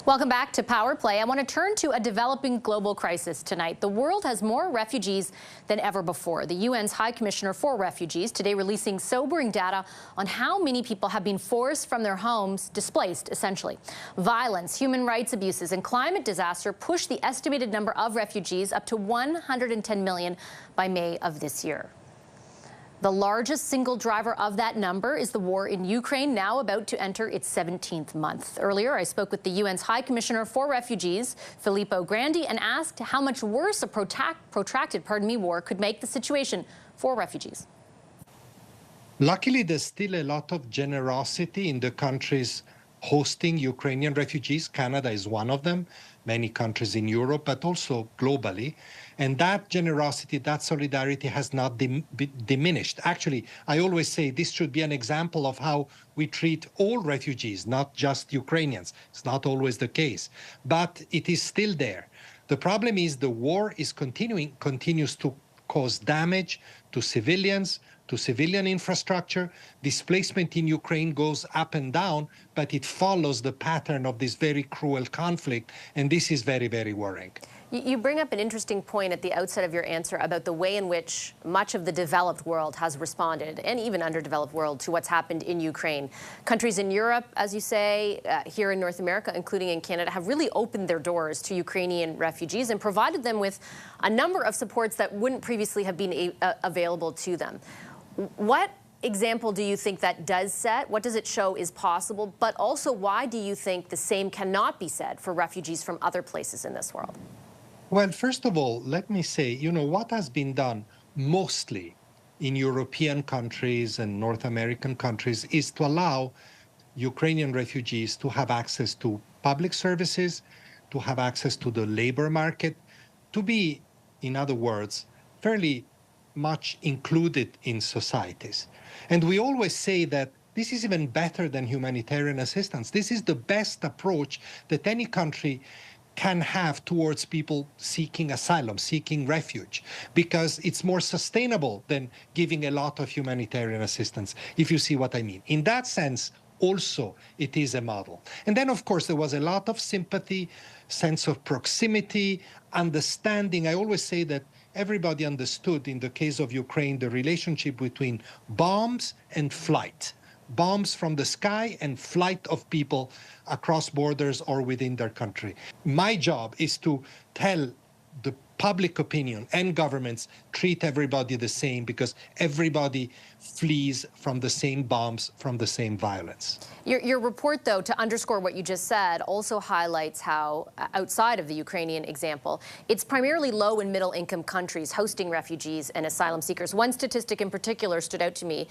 Welcome back to Power Play. I want to turn to a developing global crisis tonight. The world has more refugees than ever before. The UN's High Commissioner for Refugees today releasing sobering data on how many people have been forced from their homes, displaced essentially. Violence, human rights abuses, and climate disaster push the estimated number of refugees up to 110 million by May of this year. The largest single driver of that number is the war in Ukraine, now about to enter its 17th month. Earlier, I spoke with the UN's High Commissioner for Refugees, Filippo Grandi, and asked how much worse a protracted war could make the situation for refugees. Luckily, there's still a lot of generosity in the countries hosting Ukrainian refugees. Canada is one of them, many countries in Europe, but also globally. And that generosity, that solidarity has not diminished. Actually, I always say this should be an example of how we treat all refugees, not just Ukrainians. It's not always the case, but it is still there. The problem is the war is continues to cause damage to civilians, to civilian infrastructure. Displacement in Ukraine goes up and down, but it follows the pattern of this very cruel conflict, and this is very, very worrying. You bring up an interesting point at the outset of your answer about the way in which much of the developed world has responded, and even underdeveloped world, to what's happened in Ukraine. Countries in Europe, as you say, here in North America, including in Canada, have really opened their doors to Ukrainian refugees and provided them with a number of supports that wouldn't previously have been available to them. What example do you think that does set? What does it show is possible? But also, why do you think the same cannot be said for refugees from other places in this world? Well, first of all, let me say, what has been done mostly in European countries and North American countries is to allow Ukrainian refugees to have access to public services, to have access to the labor market, to be, in other words, fairly much included in societies. And we always say that this is even better than humanitarian assistance. This is the best approach that any country can have towards people seeking asylum, seeking refuge, because it's more sustainable than giving a lot of humanitarian assistance, if you see what I mean. In that sense, also, it is a model. And then, of course, there was a lot of sympathy, sense of proximity, understanding. I always say that everybody understood, in the case of Ukraine, the relationship between bombs and flight. Bombs from the sky and flight of people across borders or within their country. My job is to tell the public opinion and governments treat everybody the same, because everybody flees from the same bombs, from the same violence. Your report, though, to underscore what you just said, also highlights how, outside of the Ukrainian example, it's primarily low and middle income countries hosting refugees and asylum seekers. One statistic in particular stood out to me.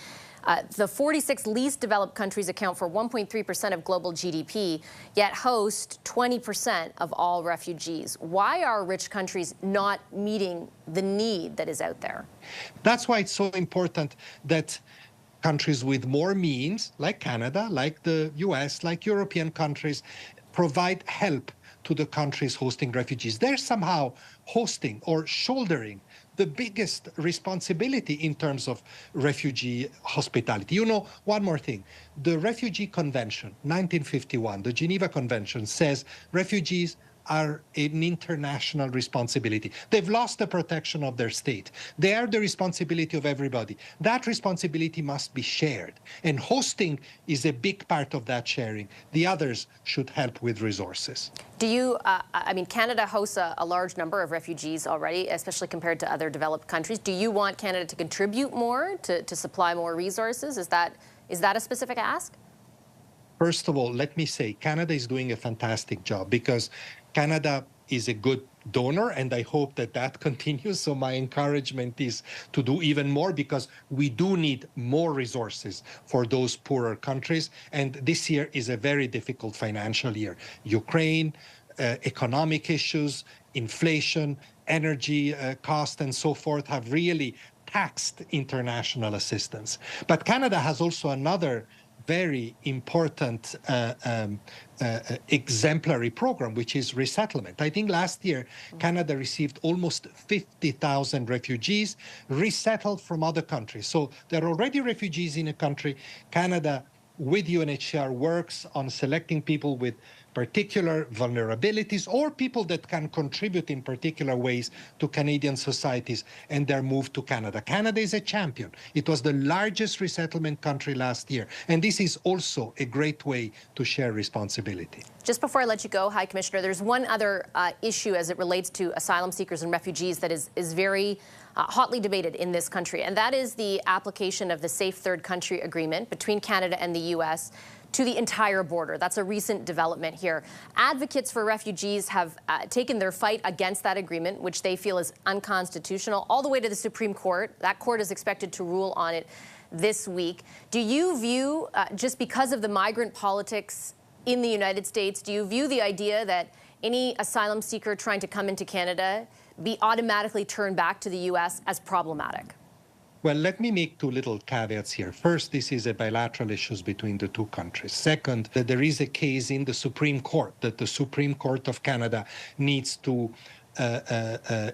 The 46 least developed countries account for 1.3% of global GDP, yet host 20% of all refugees. Why are rich countries not meeting the need that is out there? That's why it's so important that countries with more means, like Canada, like the US, like European countries, provide help to the countries hosting refugees. They're somehow hosting or shouldering the biggest responsibility in terms of refugee hospitality. One more thing. The Refugee Convention, 1951, the Geneva Convention, says refugees are an international responsibility. They've lost the protection of their state. They are the responsibility of everybody. That responsibility must be shared. And hosting is a big part of that sharing. The others should help with resources. Do you, Canada hosts a large number of refugees already, especially compared to other developed countries. Do you want Canada to contribute more, to supply more resources? Is that a specific ask? First of all, let me say Canada is doing a fantastic job, because Canada is a good donor, and I hope that that continues. So my encouragement is to do even more, because we do need more resources for those poorer countries. And this year is a very difficult financial year. Ukraine, economic issues, inflation, energy cost, and so forth have really taxed international assistance. But Canada has also another very important exemplary program, which is resettlement. I think last year, Canada received almost 50,000 refugees resettled from other countries. So there are already refugees in a country. Canada with UNHCR, works on selecting people with particular vulnerabilities or people that can contribute in particular ways to Canadian societies and their move to Canada. Canada is a champion. It was the largest resettlement country last year. And this is also a great way to share responsibility. Just before I let you go, High Commissioner, there's one other issue as it relates to asylum seekers and refugees that is very hotly debated in this country, and that is the application of the Safe Third Country Agreement between Canada and the U.S. to the entire border. That's a recent development here. Advocates for refugees have taken their fight against that agreement, which they feel is unconstitutional, all the way to the Supreme Court. That court is expected to rule on it this week. Do you view, just because of the migrant politics in the United States, do you view the idea that any asylum seeker trying to come into Canada be automatically turned back to the U.S. as problematic? Well, let me make two little caveats here. First, this is a bilateral issue between the two countries. Second, that there is a case in the Supreme Court that the Supreme Court of Canada needs to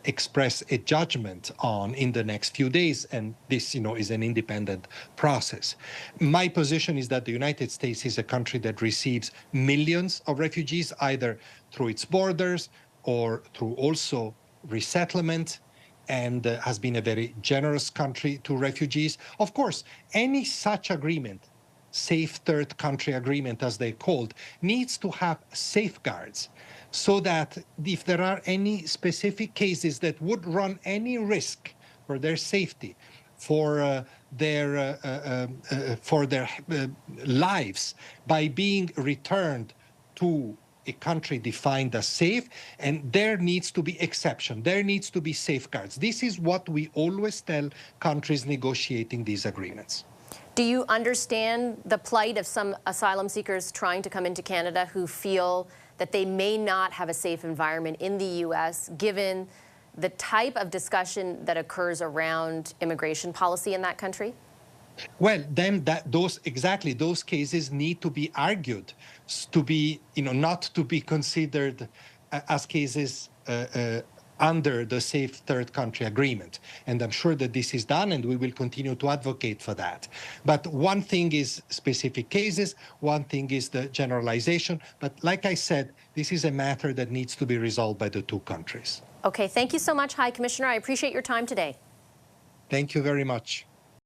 express a judgment on in the next few days, and this, is an independent process. My position is that the United States is a country that receives millions of refugees, either through its borders or through also resettlement, and has been a very generous country to refugees. Of course, any such agreement, Safe Third Country Agreement as they called, needs to have safeguards so that if there are any specific cases that would run any risk for their safety, for their lives, by being returned to a country defined as safe, and there needs to be exception. There needs to be safeguards. This is what we always tell countries negotiating these agreements. Do you understand the plight of some asylum seekers trying to come into Canada who feel that they may not have a safe environment in the U.S., given the type of discussion that occurs around immigration policy in that country? Well, then those cases need to be argued to be, not to be considered as cases under the Safe Third Country Agreement. And I'm sure that this is done, and we will continue to advocate for that. But one thing is specific cases, one thing is the generalization. But like I said, this is a matter that needs to be resolved by the two countries. Okay, thank you so much, High Commissioner. I appreciate your time today. Thank you very much.